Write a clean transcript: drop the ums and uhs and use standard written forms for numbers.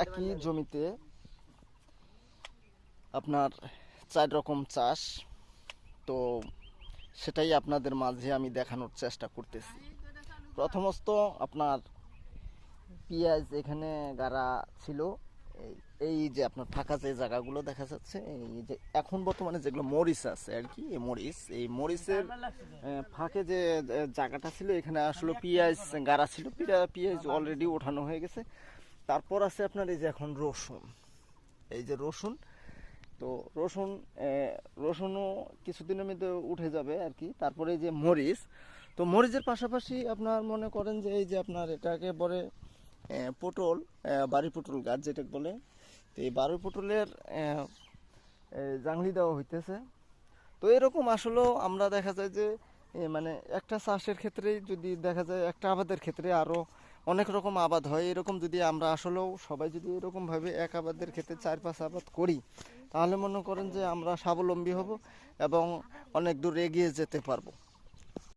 একই জমিতে আপনার 4 রকম চাষ, তো সেটাই আপনাদের মাঝে আমি দেখানোর চেষ্টা করতেছি। প্রথমত আপনার পেঁয়াজ এখানে গাড়া ছিল। এই এই যে আপনার ফাঁকা যে জায়গাগুলো দেখা যাচ্ছে, এই যে এখন বর্তমানে যেগুলো মরিচ আছে আর কি, এই মরিচের ফাঁকে যে জায়গাটা ছিল, এখানে আসলে পেঁয়াজ গাড়া ছিল। পেঁয়াজ অলরেডি ওঠানো হয়ে গেছে। তারপর আছে আপনার এই যে এখন রসুন, এই যে রসুন, তো রসুনও কিছুদিনের মধ্যে উঠে যাবে আর কি। তারপরে এই যে মরিচ, তো মরিচের পাশাপাশি আপনার মনে করেন যে এই যে আপনার এটাকে বলে পটল, বাড়ি পটল গাছ যেটা বলে, তো এই বাড়ি পটলের জাংলি দেওয়া হইতেছে। তো এরকম আসলেও আমরা দেখা যায় যে মানে একটা চাষের ক্ষেত্রেই যদি দেখা যায়, একটা আবাদের ক্ষেত্রে আরও অনেক রকম আবাদ হয়। এরকম যদি আমরা আসলেও সবাই যদি এরকমভাবে এক আবাদের ক্ষেত্রে 4-5 আবাদ করি, তাহলে মনে করেন যে আমরা স্বাবলম্বী হব এবং অনেক দূর এগিয়ে যেতে পারবো।